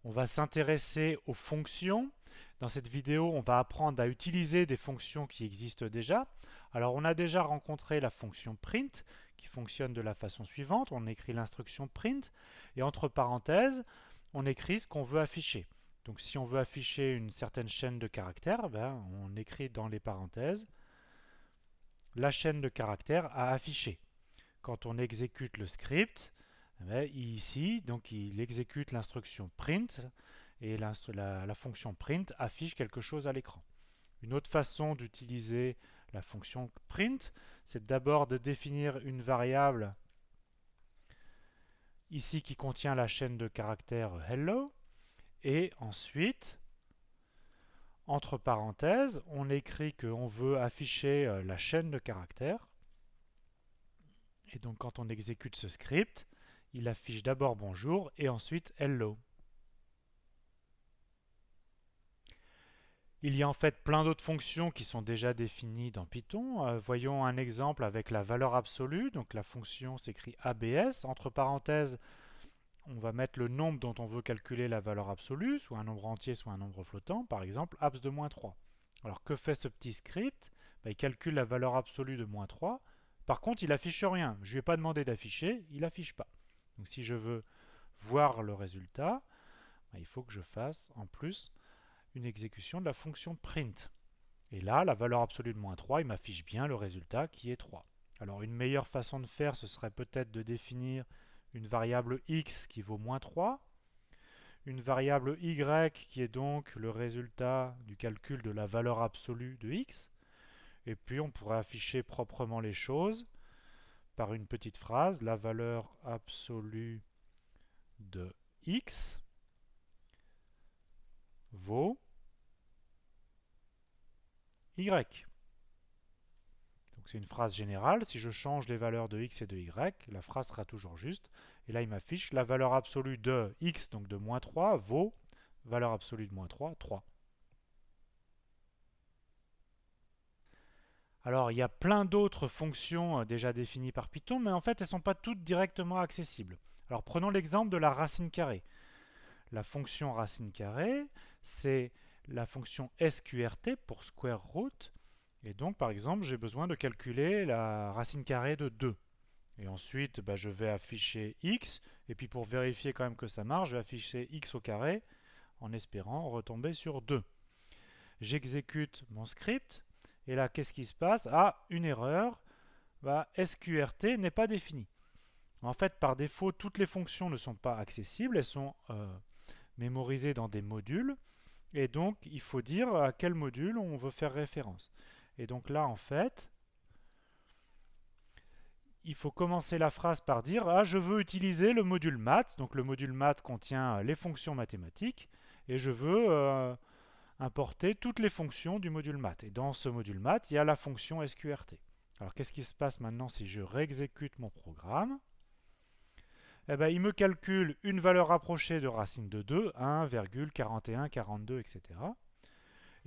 On va s'intéresser aux fonctions. Dans cette vidéo, on va apprendre à utiliser des fonctions qui existent déjà. Alors, on a déjà rencontré la fonction print qui fonctionne de la façon suivante. On écrit l'instruction print et entre parenthèses, on écrit ce qu'on veut afficher. Donc, si on veut afficher une certaine chaîne de caractères, ben, on écrit dans les parenthèses la chaîne de caractères à afficher. Quand on exécute le script, ici, donc il exécute l'instruction print et la fonction print affiche quelque chose à l'écran. Une autre façon d'utiliser la fonction print, c'est d'abord de définir une variable ici qui contient la chaîne de caractères hello et ensuite, entre parenthèses, on écrit qu'on veut afficher la chaîne de caractères. Et donc quand on exécute ce script, il affiche d'abord bonjour et ensuite hello. Il y a en fait plein d'autres fonctions qui sont déjà définies dans Python. Voyons un exemple avec la valeur absolue. Donc la fonction s'écrit ABS. Entre parenthèses, on va mettre le nombre dont on veut calculer la valeur absolue, soit un nombre entier, soit un nombre flottant. Par exemple, abs de moins 3. Alors que fait ce petit script? Il calcule la valeur absolue de moins 3. Par contre, il affiche rien. Je ne lui ai pas demandé d'afficher, il n'affiche pas. Donc si je veux voir le résultat, il faut que je fasse en plus une exécution de la fonction print. Et là, la valeur absolue de moins 3, il m'affiche bien le résultat qui est 3. Alors une meilleure façon de faire, ce serait peut-être de définir une variable x qui vaut moins 3, une variable y qui est donc le résultat du calcul de la valeur absolue de x, et puis on pourrait afficher proprement les choses par une petite phrase, la valeur absolue de x vaut y. Donc c'est une phrase générale. Si je change les valeurs de x et de y, la phrase sera toujours juste. Et là, il m'affiche la valeur absolue de x, donc de moins 3, vaut valeur absolue de moins 3, 3. Alors, il y a plein d'autres fonctions déjà définies par Python, mais en fait, elles ne sont pas toutes directement accessibles. Alors, prenons l'exemple de la racine carrée. La fonction racine carrée, c'est la fonction sqrt pour square root. Et donc, par exemple, j'ai besoin de calculer la racine carrée de 2. Et ensuite, je vais afficher x. Et puis pour vérifier quand même que ça marche, je vais afficher x au carré en espérant retomber sur 2. J'exécute mon script. Et là, qu'est-ce qui se passe? Ah, une erreur. SQRT n'est pas défini. En fait, par défaut, toutes les fonctions ne sont pas accessibles. Elles sont mémorisées dans des modules. Et donc, il faut dire à quel module on veut faire référence. Et donc là, en fait, il faut commencer la phrase par dire ah, je veux utiliser le module math. Donc le module math contient les fonctions mathématiques et je veux importer toutes les fonctions du module math. Et dans ce module math, il y a la fonction sqrt. Alors qu'est-ce qui se passe maintenant si je réexécute mon programme? Eh bien, il me calcule une valeur rapprochée de racine de 2, 1,41, 42, etc.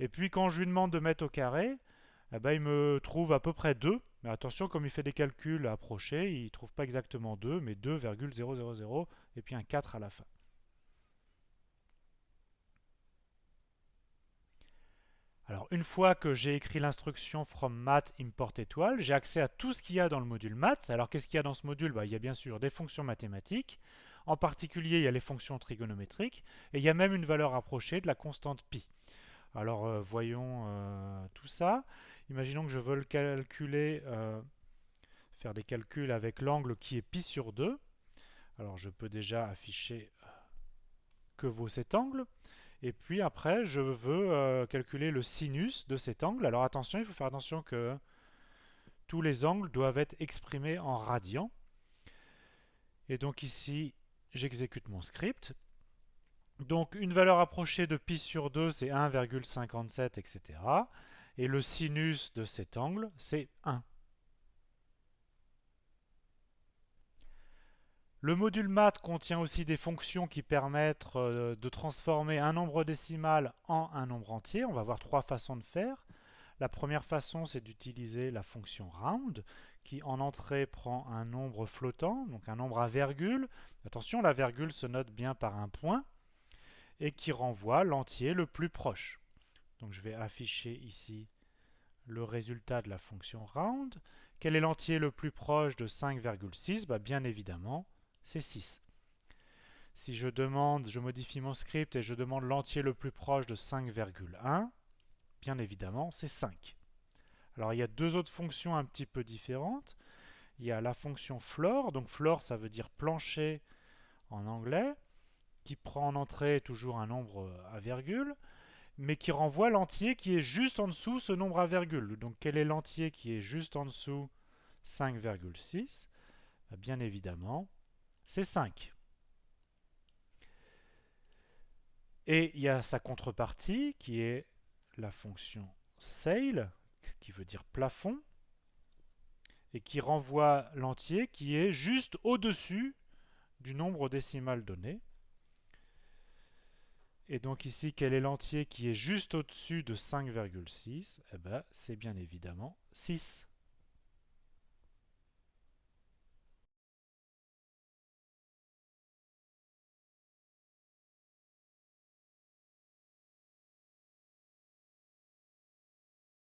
Et puis quand je lui demande de mettre au carré, il me trouve à peu près 2. Mais attention, comme il fait des calculs approchés, il ne trouve pas exactement 2, mais 2,000 et puis un 4 à la fin. Alors, une fois que j'ai écrit l'instruction from math import étoile, j'ai accès à tout ce qu'il y a dans le module math. Alors, qu'est-ce qu'il y a dans ce module? Il y a bien sûr des fonctions mathématiques. En particulier, il y a les fonctions trigonométriques. Et il y a même une valeur approchée de la constante pi. Alors, voyons tout ça. Imaginons que je veux le calculer, faire des calculs avec l'angle qui est pi sur 2. Alors, je peux déjà afficher que vaut cet angle. Et puis après, je veux calculer le sinus de cet angle. Alors attention, il faut faire attention que tous les angles doivent être exprimés en radians. Et donc ici, j'exécute mon script. Donc une valeur approchée de pi sur 2, c'est 1,57, etc. Et le sinus de cet angle, c'est 1. Le module math contient aussi des fonctions qui permettent de transformer un nombre décimal en un nombre entier. On va voir trois façons de faire. La première façon, c'est d'utiliser la fonction round, qui en entrée prend un nombre flottant, donc un nombre à virgule. Attention, la virgule se note bien par un point. et qui renvoie l'entier le plus proche. Donc je vais afficher ici le résultat de la fonction round. Quel est l'entier le plus proche de 5,6? Bien évidemment, c'est 6. Si je modifie mon script et je demande l'entier le plus proche de 5,1, bien évidemment, c'est 5. Alors il y a deux autres fonctions un petit peu différentes. Il y a la fonction floor, donc floor ça veut dire plancher en anglais, qui prend en entrée toujours un nombre à virgule, mais qui renvoie l'entier qui est juste en dessous ce nombre à virgule. Donc quel est l'entier qui est juste en dessous 5,6? Bien évidemment, c'est 5. Et il y a sa contrepartie qui est la fonction sail, qui veut dire plafond, et qui renvoie l'entier qui est juste au-dessus du nombre décimal donné. Et donc ici, quel est l'entier qui est juste au-dessus de 5,6? C'est bien évidemment 6.